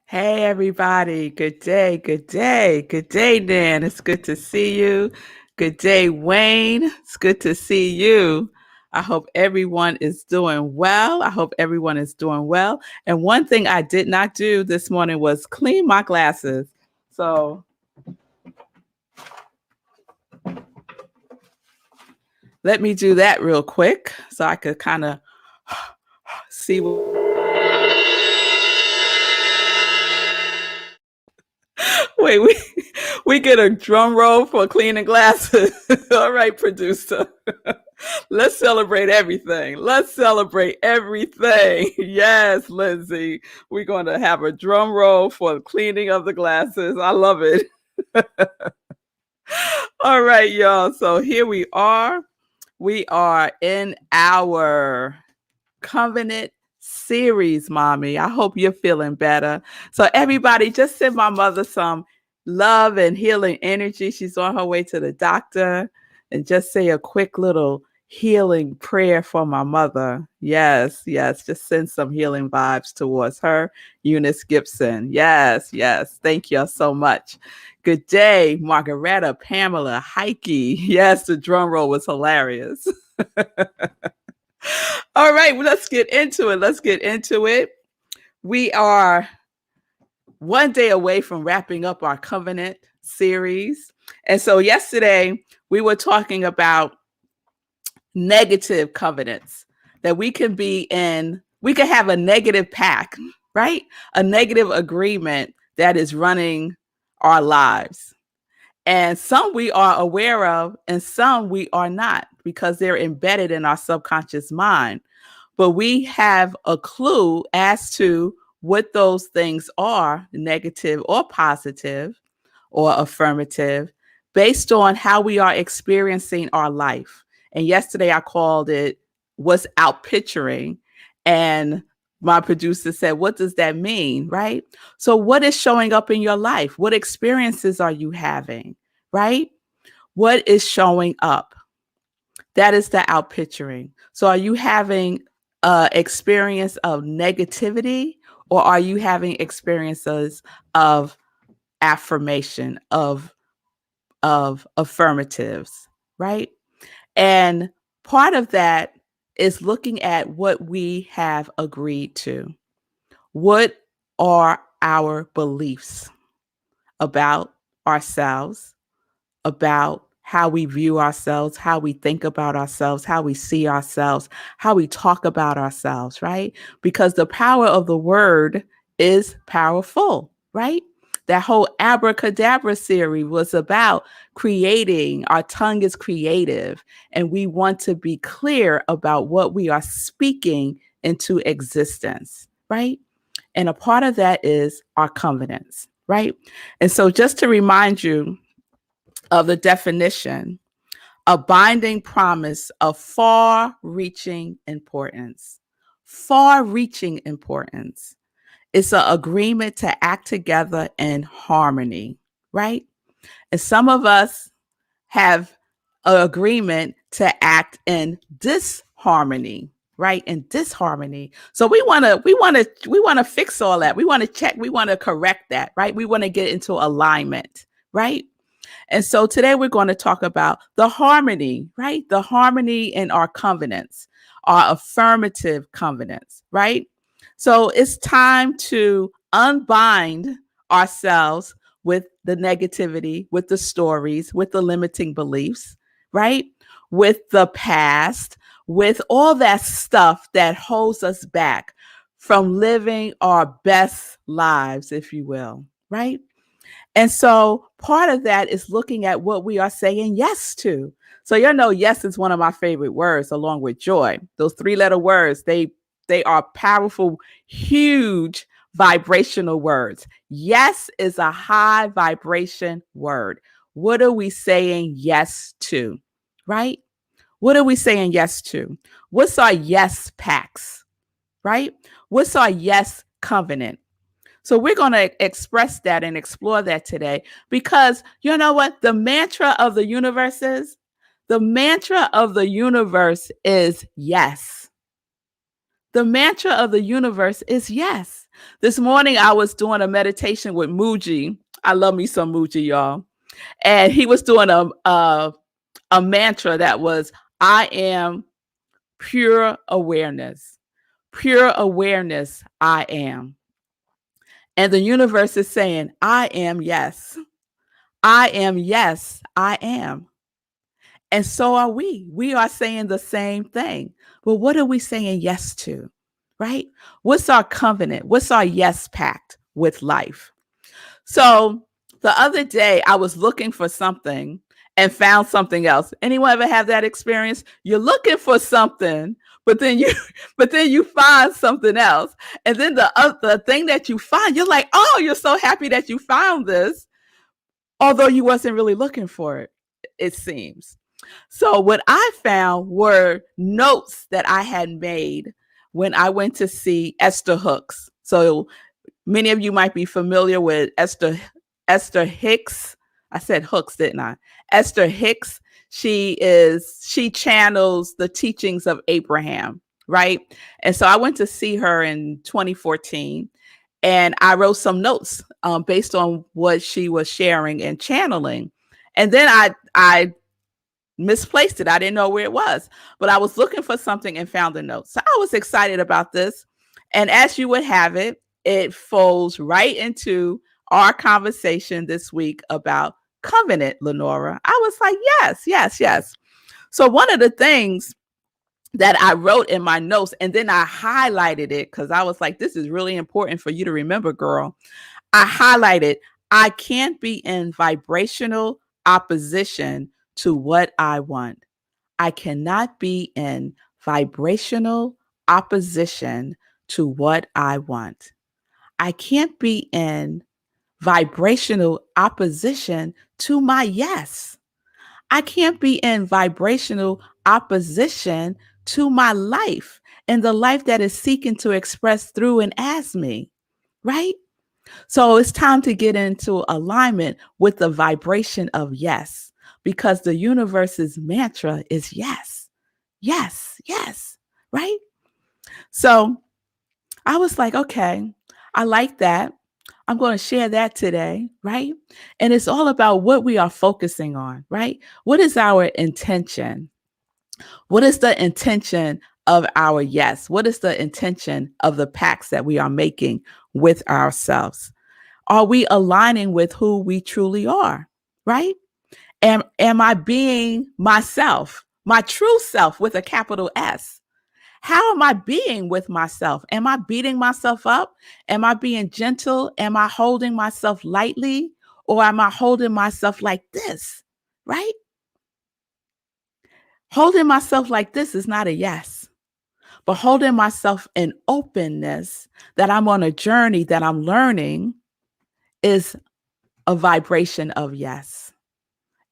Hey everybody, good day, good day, good day, Dan. It's good to see you. Good day, Wayne. It's good to see you. I hope everyone is doing well. I hope everyone is doing well. And one thing I did not do this morning was clean my glasses. So let me do that real quick so I could kind of see what. Wait, we get a drum roll for cleaning glasses. All right, producer. Let's celebrate everything. Let's celebrate everything. Yes, Lindsay. We're going to have a drum roll for the cleaning of the glasses. I love it. All right, y'all. So here we are. We are in our Covenant series, mommy. I hope you're feeling better. So, everybody, just send my mother some love and healing energy. She's on her way to the doctor, and just say a quick little healing prayer for my mother. Yes, yes. Just send some healing vibes towards her, Eunice Gibson. Yes, yes. Thank you so much. Good day, Margaretta, Pamela, Heike. Yes, the drum roll was hilarious. All right, well, let's get into it. Let's get into it. We are one day away from wrapping up our covenant series. And so yesterday we were talking about negative covenants that we can be in. We can have a negative pact, right? A negative agreement that is running our lives. And some we are aware of, and some we are not because they're embedded in our subconscious mind. But we have a clue as to what those things are, negative or positive or affirmative, based on how we are experiencing our life. And yesterday I called it what's out picturing. And my producer said, what does that mean? Right? So, what is showing up in your life? What experiences are you having? Right? What is showing up? That is the out picturing. So, are you having experience of negativity, or are you having experiences of affirmation, of affirmatives, right? And part of that is looking at what we have agreed to. What are our beliefs about ourselves, about how we view ourselves, how we think about ourselves, how we see ourselves, how we talk about ourselves, right? Because the power of the word is powerful, right? That whole abracadabra series was about creating. Our tongue is creative, and we want to be clear about what we are speaking into existence, right? And a part of that is our covenants, right? And so, just to remind you, of the definition, a binding promise of far reaching importance. Far reaching importance. It's an agreement to act together in harmony, right? And some of us have an agreement to act in disharmony, right? In disharmony. So we want to fix all that. We want to check, we want to correct that, right? We want to get into alignment, right? And so today we're going to talk about the harmony, right? The harmony in our covenants, our affirmative covenants, right? So it's time to unbind ourselves with the negativity, with the stories, with the limiting beliefs, right? With the past, with all that stuff that holds us back from living our best lives, if you will, right? And so part of that is looking at what we are saying yes to. So yes is one of my favorite words along with joy. Those three-letter words, they are powerful, huge vibrational words. Yes is a high vibration word. What are we saying yes to? Right? What are we saying yes to? What's our yes pacts? Right? What's our yes covenant? So we're going to express that and explore that today because you know what? The mantra of the universe is yes. The mantra of the universe is yes. This morning I was doing a meditation with Muji. I love me some Muji, y'all. And he was doing a mantra that was, I am pure awareness. Pure awareness, I am. And the universe is saying, I am yes. I am yes, I am. And so are we. We are saying the same thing. But what are we saying yes to? Right? What's our covenant? What's our yes pact with life? So the other day I was looking for something and found something else. Anyone ever have that experience? You're looking for something, but then you but then you find something else. And then the thing that you find, you're like, "Oh, you're so happy that you found this," although you wasn't really looking for it, it seems. So what I found were notes that I had made when I went to see Esther Hooks. So many of you might be familiar with Esther Hicks. I said Hooks, didn't I? Esther Hicks. She channels the teachings of Abraham, right? And so I went to see her in 2014, and I wrote some notes based on what she was sharing and channeling. And then I misplaced it. I didn't know where it was, but I was looking for something and found the note. So I was excited about this. And as you would have it, it folds right into our conversation this week about covenant, Lenora. I was like, yes, yes, yes. So one of the things that I wrote in my notes, and then I highlighted it because I was like, this is really important for you to remember, girl. I highlighted, I can't be in vibrational opposition to what I want. I cannot be in vibrational opposition to what I want. I can't be in vibrational opposition to my yes. I can't be in vibrational opposition to my life and the life that is seeking to express through and as me, right? So it's time to get into alignment with the vibration of yes, because the universe's mantra is yes, yes, yes, right? So I was like, okay, I like that. I'm going to share that today, right? And it's all about what we are focusing on, right? What is our intention? What is the intention of our yes? What is the intention of the pacts that we are making with ourselves? Are we aligning with who we truly are, right? Am I being myself, my true self with a capital S? How am I being with myself? Am I beating myself up? Am I being gentle? Am I holding myself lightly? Or am I holding myself like this, right? Holding myself like this is not a yes, but holding myself in openness that I'm on a journey that I'm learning is a vibration of yes.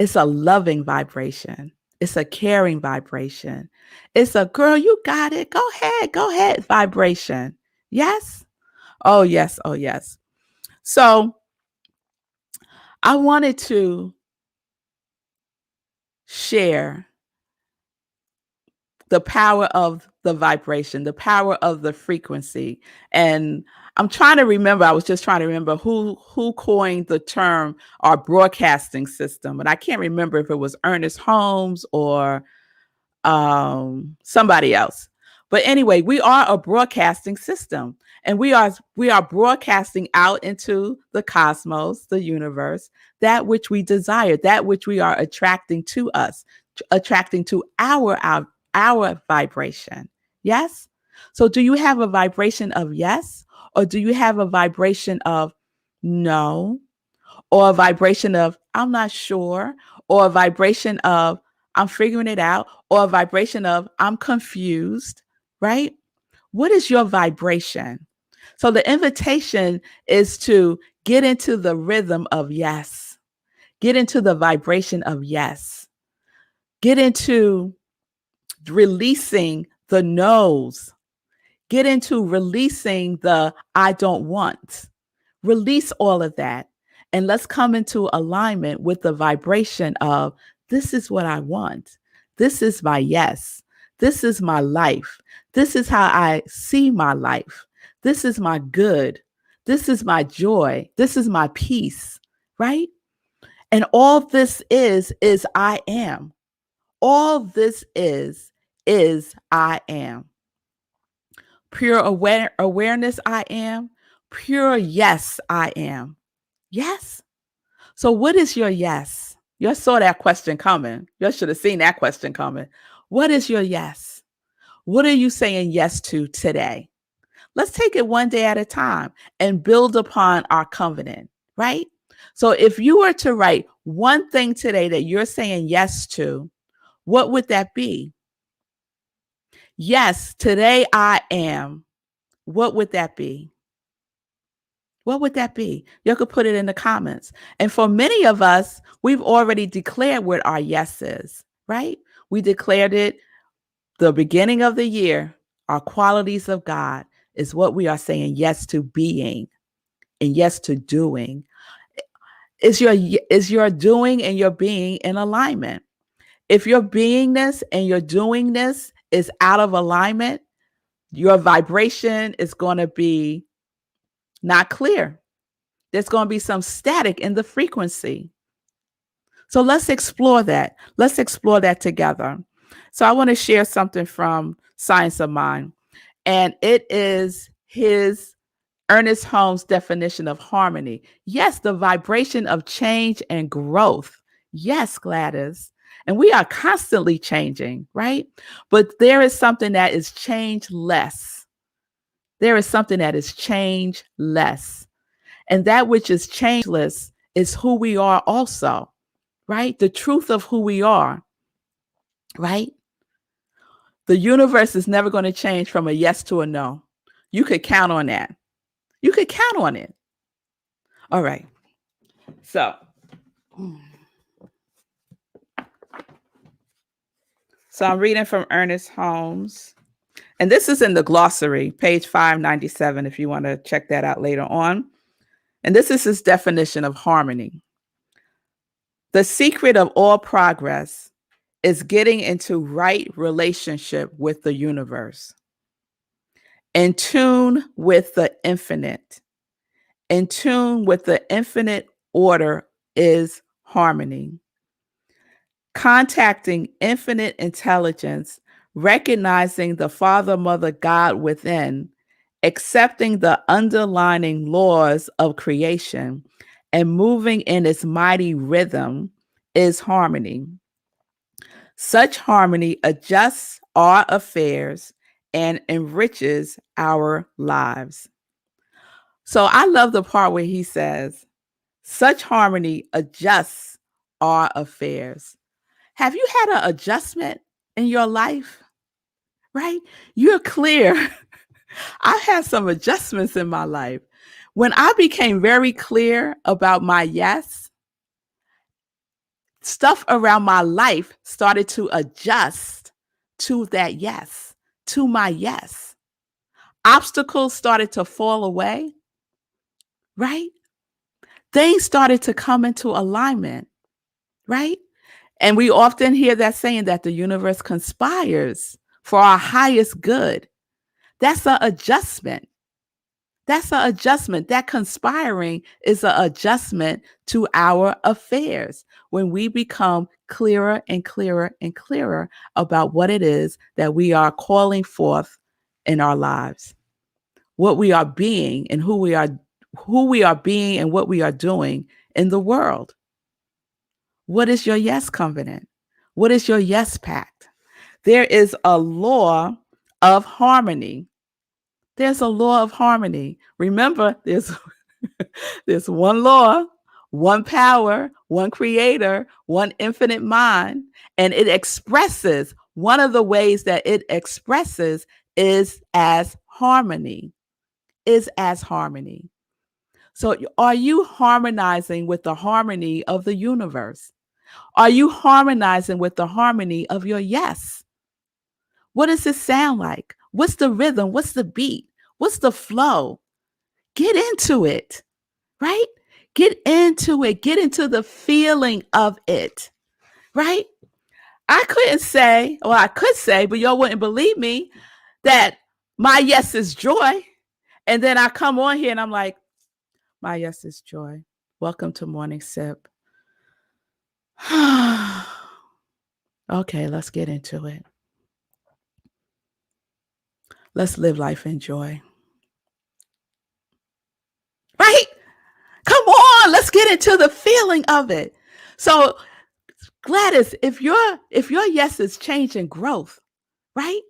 It's a loving vibration. It's a caring vibration. It's a girl, you got it. Go ahead vibration. Yes. Oh, yes. Oh, yes. So I wanted to share the power of the vibration, the power of the frequency. And I'm trying to remember, I was just trying to remember who coined the term our broadcasting system. And I can't remember if it was Ernest Holmes or somebody else. But anyway, we are a broadcasting system, and we are broadcasting out into the cosmos, the universe, that which we desire, that which we are attracting to us, attracting to our vibration. Yes? So do you have a vibration of yes, or do you have a vibration of no, or a vibration of I'm not sure, or a vibration of I'm figuring it out, or a vibration of I'm confused, right? What is your vibration? So the invitation is to get into the rhythm of yes, get into the vibration of yes, get into releasing the no's, get into releasing the I don't want. Release all of that. And let's come into alignment with the vibration of this is what I want. This is my yes. This is my life. This is how I see my life. This is my good. This is my joy. This is my peace, right? And all this is I am. All this is I am. Pure awareness, I am. Pure yes, I am. Yes. So what is your yes? You saw that question coming. You should have seen that question coming. What is your yes? What are you saying yes to today? Let's take it one day at a time and build upon our covenant, right? So if you were to write one thing today that you're saying yes to, what would that be? Yes, today I am. What would that be? What would that be? You could put it in the comments. And for many of us, we've already declared what our yes is, right? We declared it the beginning of the year. Our qualities of God is what we are saying yes to being and yes to doing. Is your doing and your being in alignment? If your beingness and your doingness is out of alignment, your vibration is going to be not clear. There's going to be some static in the frequency. So let's explore that. Let's explore that together. So I want to share something from Science of Mind, and it is his Ernest Holmes' definition of harmony. Yes, the vibration of change and growth. Yes, Gladys. And we are constantly changing, right? But there is something that is changeless. There is something that is changeless. And that which is changeless is who we are also, right? The truth of who we are, right? The universe is never going to change from a yes to a no. You could count on that. You could count on it. All right. So I'm reading from Ernest Holmes. And this is in the glossary, page 597, if you want to check that out later on. And this is his definition of harmony. The secret of all progress is getting into right relationship with the universe, in tune with the infinite. In tune with the infinite order is harmony. Contacting infinite intelligence, recognizing the Father, Mother, God within, accepting the underlying laws of creation, and moving in its mighty rhythm is harmony. Such harmony adjusts our affairs and enriches our lives. So I love the part where he says, such harmony adjusts our affairs. Have you had an adjustment in your life? Right? You're clear. I had some adjustments in my life. When I became very clear about my yes, stuff around my life started to adjust to that yes, to my yes. Obstacles started to fall away, right? Things started to come into alignment, right? And we often hear that saying that the universe conspires for our highest good. That's an adjustment. That's an adjustment. That conspiring is an adjustment to our affairs when we become clearer and clearer and clearer about what it is that we are calling forth in our lives, what we are being and who we are being and what we are doing in the world. What is your yes covenant? What is your yes pact? There is a law of harmony. There's a law of harmony. Remember, there's one law, one power, one creator, one infinite mind, and it expresses, one of the ways that it expresses is as harmony, So are you harmonizing with the harmony of the universe? Are you harmonizing with the harmony of your yes? What does it sound like? What's the rhythm? What's the beat? What's the flow? Get into it, right? Get into it. Get into the feeling of it, right? I couldn't say, well, I could say, but y'all wouldn't believe me that my yes is joy. And then I come on here and I'm like, my yes is joy. Welcome to Morning Sip. Okay, let's get into it. Let's live life in joy. Right? Come on, let's get into the feeling of it. So, Gladys, if your yes is change and growth, right?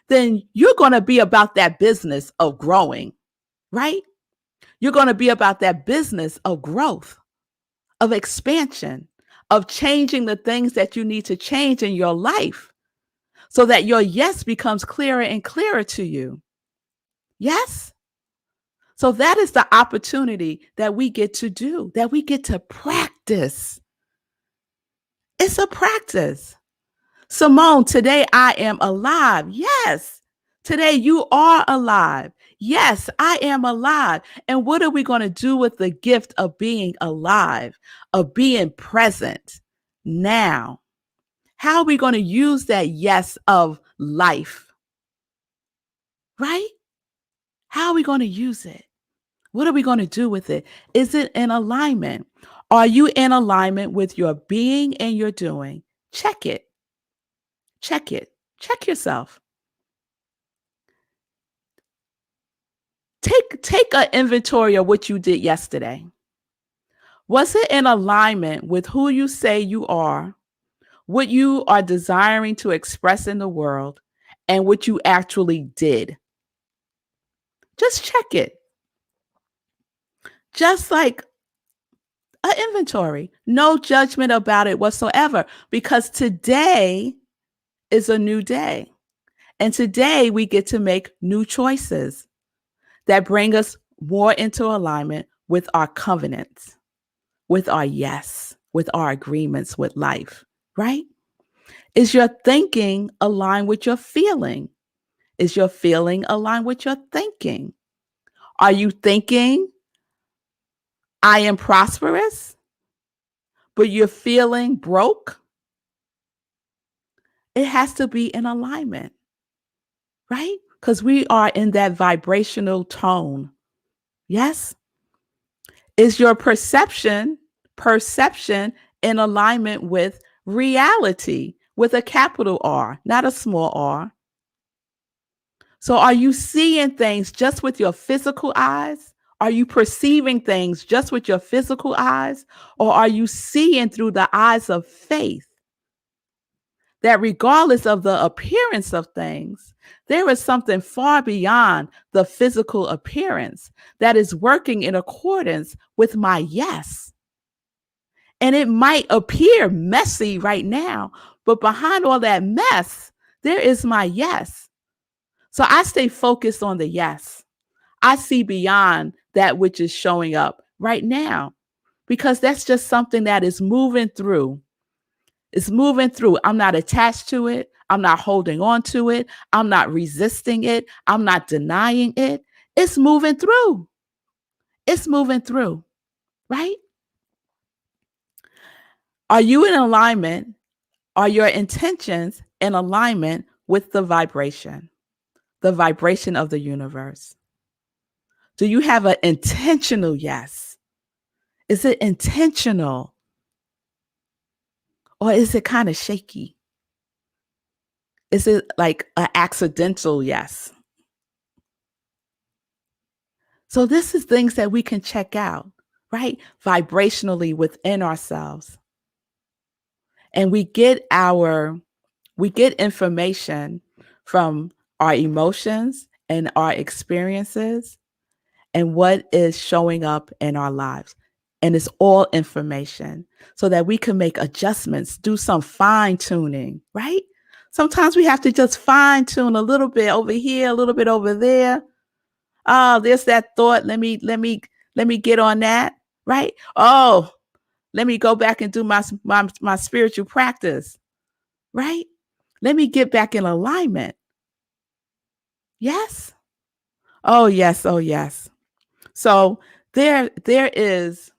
Then you're going to be about that business of growing, right? You're going to be about that business of growth, of expansion, of changing the things that you need to change in your life so that your yes becomes clearer and clearer to you. Yes? So that is the opportunity that we get to do, that we get to practice. It's a practice. Simone, today I am alive. Yes. Today you are alive. Yes, I am alive. And what are we going to do with the gift of being alive, of being present now? How are we going to use that yes of life? Right? How are we going to use it? What are we going to do with it? Is it in alignment? Are you in alignment with your being and your doing? Check it. Check it. Check yourself. Take an inventory of what you did yesterday. Was it in alignment with who you say you are, what you are desiring to express in the world, and what you actually did? Just check it. Just like an inventory. No judgment about it whatsoever, because today is a new day. And today we get to make new choices that bring us more into alignment with our covenants, with our yes, with our agreements with life, right? Is your thinking aligned with your feeling? Is your feeling aligned with your thinking? Are you thinking, I am prosperous, but you're feeling broke? It has to be in alignment, right? Because we are in that vibrational tone. Yes? Is your perception in alignment with reality, with a capital R, not a small r? So are you seeing things just with your physical eyes? Are you perceiving things just with your physical eyes? Or are you seeing through the eyes of faith that regardless of the appearance of things, there is something far beyond the physical appearance that is working in accordance with my yes? And it might appear messy right now, but behind all that mess, there is my yes. So I stay focused on the yes. I see beyond that which is showing up right now because that's just something that is moving through. It's moving through. I'm not attached to it. I'm not holding on to it. I'm not resisting it. I'm not denying it. It's moving through. It's moving through, right? Are you in alignment? Are your intentions in alignment with the vibration of the universe? Do you have an intentional yes? Is it intentional or is it kind of shaky? Is it like an accidental yes? So this is things that we can check out, right? Vibrationally within ourselves. And we get information from our emotions and our experiences and what is showing up in our lives. And it's all information so that we can make adjustments, do some fine tuning, right? Sometimes we have to just fine tune a little bit over here, a little bit over there. Oh, there's that thought. Let me get on that, right? Oh, let me go back and do my spiritual practice, right? Let me get back in alignment. Yes. Oh, yes. Oh, yes. So there is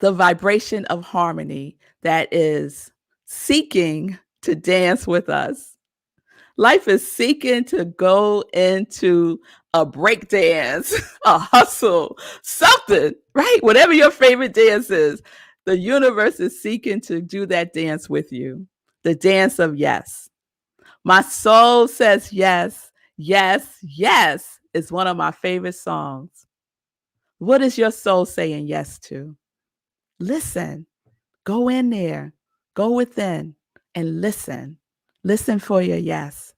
the vibration of harmony that is seeking to dance with us. Life is seeking to go into a break dance, a hustle, something, right? Whatever your favorite dance is, the universe is seeking to do that dance with you. The dance of yes. My soul says yes, yes, yes is one of my favorite songs. What is your soul saying yes to? Listen, go in there, go within and listen. Listen for your yes.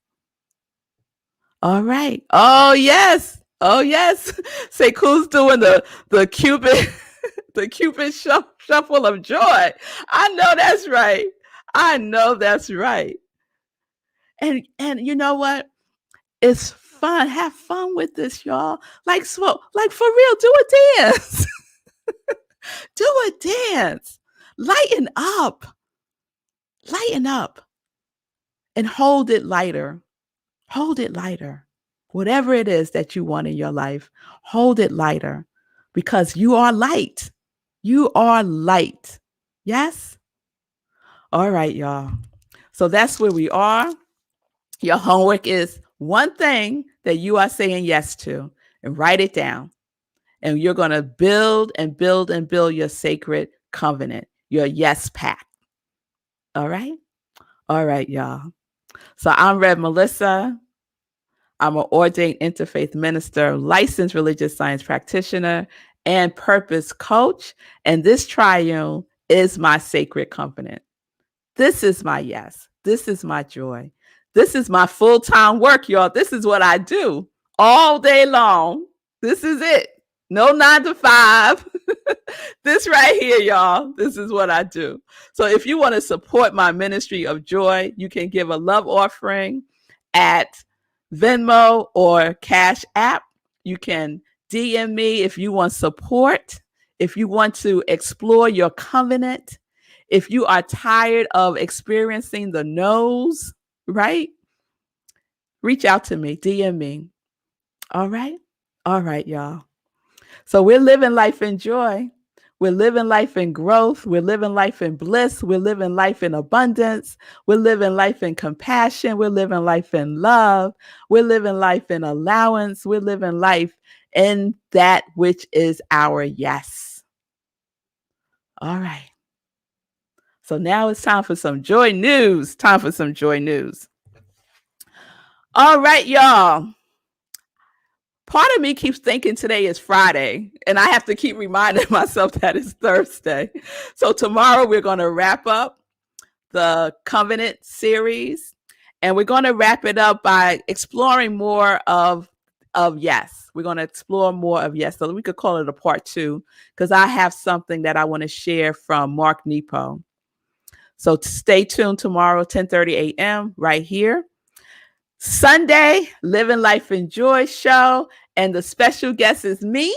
All right. Oh yes. Oh yes. Say who's doing the Cupid the Cupid shuffle of joy. I know that's right. I know that's right. And you know what? It's fun. Have fun with this, y'all. Like for real, do a dance. Do a dance. Lighten up. Lighten up and hold it lighter. Hold it lighter. Whatever it is that you want in your life, hold it lighter because you are light. You are light. Yes? All right, y'all. So that's where we are. Your homework is one thing that you are saying yes to and write it down. And you're going to build and build and build your sacred covenant, your yes pact. All right? All right, y'all. So I'm Rev Melissa. I'm an ordained interfaith minister, licensed religious science practitioner, and purpose coach. And this triune is my sacred covenant. This is my yes. This is my joy. This is my full-time work, y'all. This is what I do all day long. This is it. No 9 to 5. This right here, y'all. This is what I do. So if you want to support my ministry of joy, you can give a love offering at Venmo or Cash App. You can DM me if you want support, if you want to explore your covenant, if you are tired of experiencing the no's, right? Reach out to me, DM me. All right? All right, y'all. So we're living life in joy. We're living life in growth. We're living life in bliss. We're living life in abundance. We're living life in compassion. We're living life in love. We're living life in allowance. We're living life in that which is our yes. All right. So now it's time for some joy news. Time for some joy news. All right, y'all. Part of me keeps thinking today is Friday, and I have to keep reminding myself that it's Thursday. So tomorrow we're going to wrap up the Covenant series, and we're going to wrap it up by exploring more of yes. We're going to explore more of yes. So we could call it a part 2 because I have something that I want to share from Mark Nepo. So stay tuned tomorrow, 10:30 a.m. right here. Sunday, Living Life in Joy show. And the special guest is me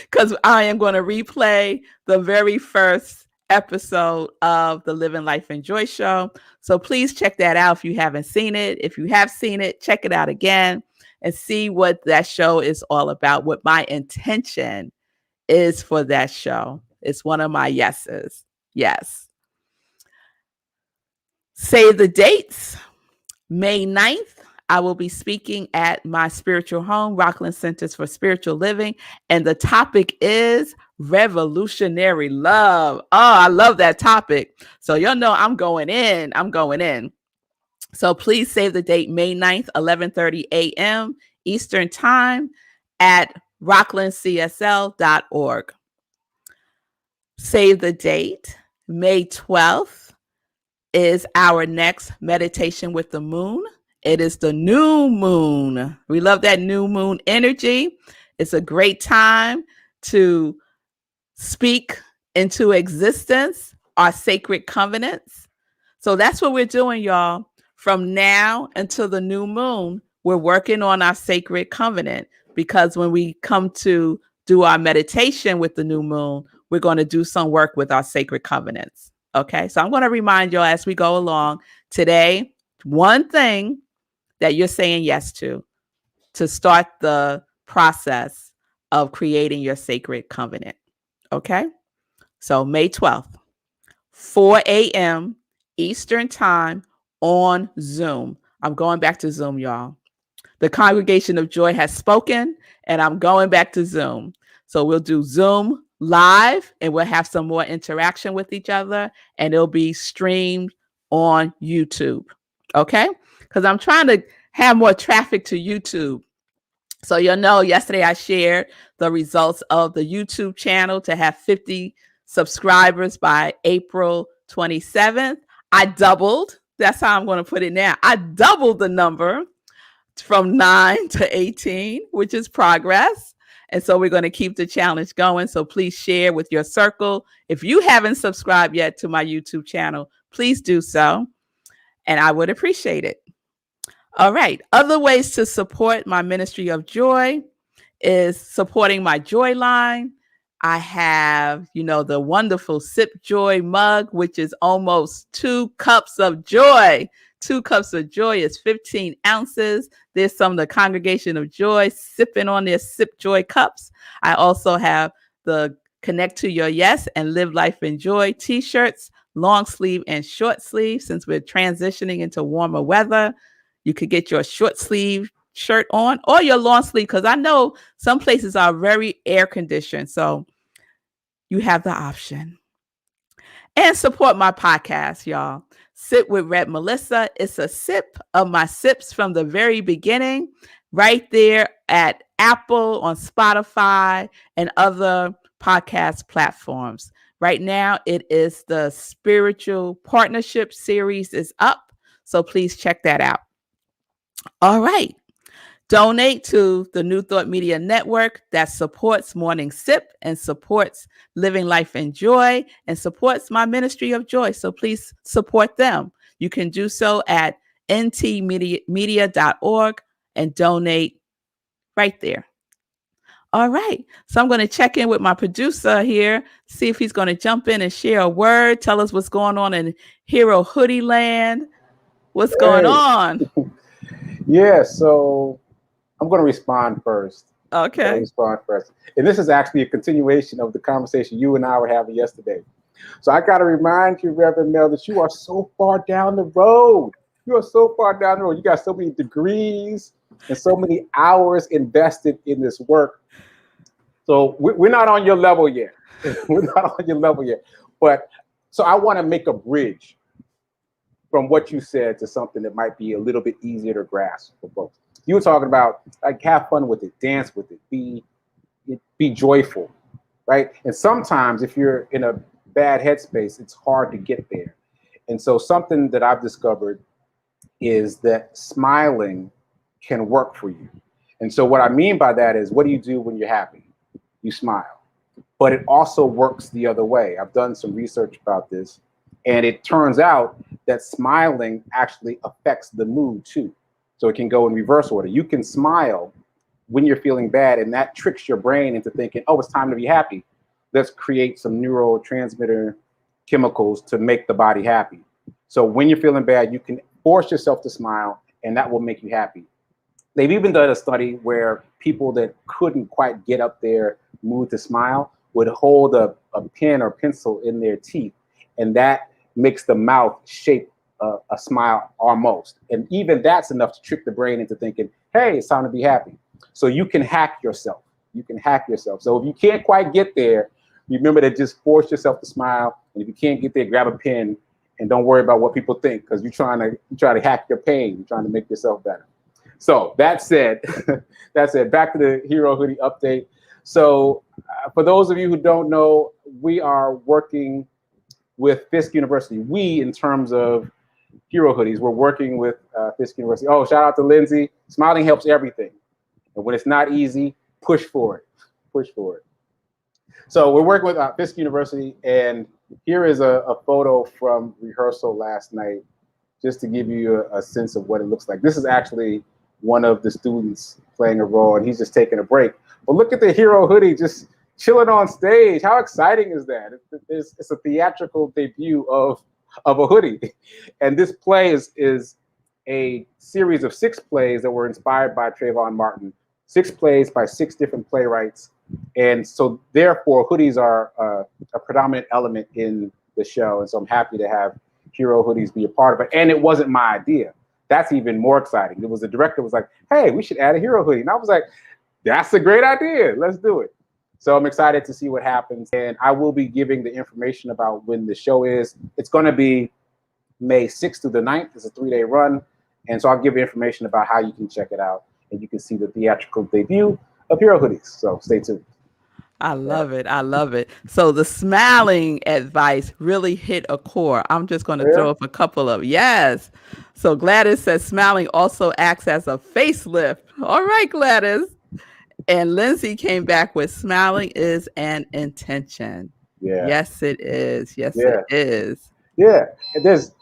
because I am going to replay the very first episode of the Living Life in Joy show. So please check that out if you haven't seen it. If you have seen it, check it out again and see what that show is all about, what my intention is for that show. It's one of my yeses. Yes. Save the dates. May 9th, I will be speaking at my spiritual home, Rockland Centers for Spiritual Living. And the topic is revolutionary love. Oh, I love that topic. So you'll know I'm going in. I'm going in. So please save the date, May 9th, 11:30 a.m. Eastern Time at rocklandcsl.org. Save the date, May 12th is our next meditation with the moon. It is the new moon. We love that new moon energy. It's a great time to speak into existence our sacred covenants. So that's what we're doing, y'all. From now until the new moon, we're working on our sacred covenant because when we come to do our meditation with the new moon, we're going to do some work with our sacred covenants. Okay, so I'm going to remind y'all as we go along today, one thing that you're saying yes to start the process of creating your sacred covenant. Okay, so May 12th, 4 a.m. Eastern Time on Zoom. I'm going back to Zoom, y'all. The Congregation of Joy has spoken, and I'm going back to Zoom. So we'll do Zoom live, and we'll have some more interaction with each other, and it'll be streamed on YouTube. Okay? Because I'm trying to have more traffic to YouTube. So you'll know yesterday I shared the results of the YouTube channel to have 50 subscribers by April 27th. I doubled. That's how I'm going to put it now. I doubled the number from 9 to 18, which is progress. And so we're going to keep the challenge going. So please share with your circle. If you haven't subscribed yet to my YouTube channel, please do so. And I would appreciate it. All right. Other ways to support my ministry of joy is supporting my Joy line. I have, the wonderful Sip Joy mug, which is almost 2 cups of joy. 2 cups of joy is 15 ounces. There's some of the Congregation of Joy sipping on their Sip Joy cups. I also have the Connect to Your Yes and Live Life in Joy t-shirts, long sleeve and short sleeve. Since we're transitioning into warmer weather, you could get your short sleeve shirt on or your long sleeve, because I know some places are very air conditioned. So you have the option. And support my podcast, y'all. Sit with Red Melissa. It's a sip of my sips from the very beginning, right there at Apple, on Spotify, and other podcast platforms. Right now, it is the Spiritual Partnership series is up. So please check that out. All right. Donate to the New Thought Media Network that supports Morning Sip and supports Living Life in Joy and supports my ministry of joy. So please support them. You can do so at ntmedia.org and donate right there. All right. So I'm going to check in with my producer here, see if he's going to jump in and share a word, tell us what's going on in Hero Hoodie Land. What's going on? Yeah, so I'm going to respond first. Okay. And this is actually a continuation of the conversation you and I were having yesterday. So I got to remind you, Reverend Mel, that you are so far down the road. You are so far down the road. You got so many degrees and so many hours invested in this work. So we're not on your level yet. We're not on your level yet. But so I want to make a bridge from what you said to something that might be a little bit easier to grasp for folks. You were talking about, like, have fun with it, dance with it, be joyful, right? And sometimes if you're in a bad headspace, it's hard to get there. And so something that I've discovered is that smiling can work for you. And so what I mean by that is, what do you do when you're happy? You smile. But it also works the other way. I've done some research about this, and it turns out that smiling actually affects the mood too. So it can go in reverse order. You can smile when you're feeling bad, and that tricks your brain into thinking, oh, it's time to be happy. Let's create some neurotransmitter chemicals to make the body happy. So when you're feeling bad, you can force yourself to smile, and that will make you happy. They've even done a study where people that couldn't quite get up their mood to smile would hold a pen or pencil in their teeth, and that makes the mouth shape a smile almost. And even that's enough to trick the brain into thinking, hey, it's time to be happy. So you can hack yourself. You can hack yourself. So if you can't quite get there, remember to just force yourself to smile. And if you can't get there, grab a pen and don't worry about what people think, because you're trying to hack your pain. You're trying to make yourself better. So that said, back to the Hero Hoodie update. So for those of you who don't know, we are working with Fisk University. We, in terms of Hero Hoodies, we're working with Fisk University. Oh, shout out to Lindsay. Smiling helps everything. And when it's not easy, push for it. Push for it. So we're working with Fisk University, and here is a photo from rehearsal last night, just to give you a sense of what it looks like. This is actually one of the students playing a role, and he's just taking a break. But look at the Hero Hoodie just chilling on stage. How exciting is that? It's a theatrical debut of a hoodie. And this play is a series of 6 plays that were inspired by Trayvon Martin. 6 plays by 6 different playwrights. And so therefore, hoodies are a predominant element in the show. And so I'm happy to have hero hoodies be a part of it. And it wasn't my idea. That's even more exciting. It was the director was like, hey, we should add a hero hoodie. And I was like, that's a great idea. Let's do it. So I'm excited to see what happens. And I will be giving the information about when the show is. It's going to be May 6th through the 9th. It's a 3-day run. And so I'll give you information about how you can check it out. And you can see the theatrical debut of hero hoodies. So stay tuned. I love it. I love it. So the smiling advice really hit a core. I'm just going to throw up a couple of yes. So Gladys says smiling also acts as a facelift. All right, Gladys. And Lindsay came back with smiling is an intention. Yeah. Yes, it is. Yes, it is. Yeah. And there's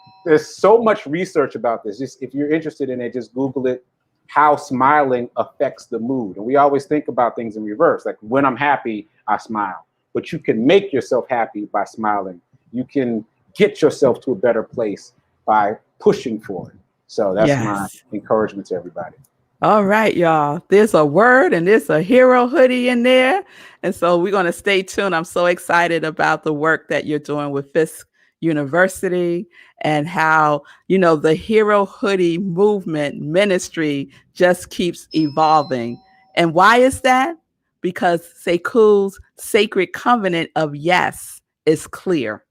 so much research about this. Just if you're interested in it, just Google it. How smiling affects the mood. And we always think about things in reverse. Like when I'm happy, I smile. But you can make yourself happy by smiling. You can get yourself to a better place by pushing for it. So that's my encouragement to everybody. All right, y'all. There's a word and there's a hero hoodie in there. And so we're going to stay tuned. I'm so excited about the work that you're doing with Fisk University and how, you know, the hero hoodie movement ministry just keeps evolving. And why is that? Because Sekou's sacred covenant of yes is clear.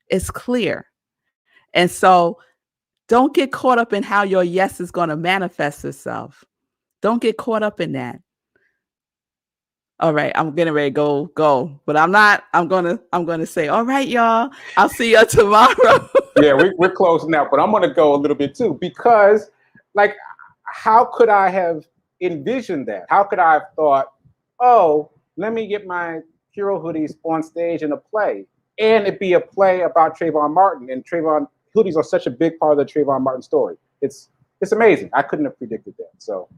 It's clear. And so don't get caught up in how your yes is going to manifest itself. Don't get caught up in that. All right, I'm getting ready to go, but I'm not. I'm gonna say, all right, y'all. I'll see you tomorrow. Yeah, we're closing out, but I'm gonna go a little bit too because, like, how could I have envisioned that? How could I have thought, oh, let me get my hero hoodies on stage in a play, and it be a play about Trayvon Martin, and Trayvon hoodies are such a big part of the Trayvon Martin story. It's amazing. I couldn't have predicted that. So,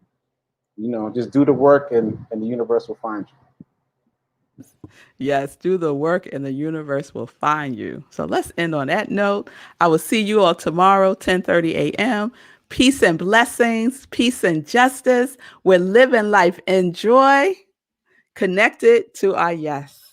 you know, just do the work and the universe will find you. Yes, do the work and the universe will find you. So let's end on that note. I will see you all tomorrow, 10:30 a.m. Peace and blessings, peace and justice. We're living life in joy, connected to our yes.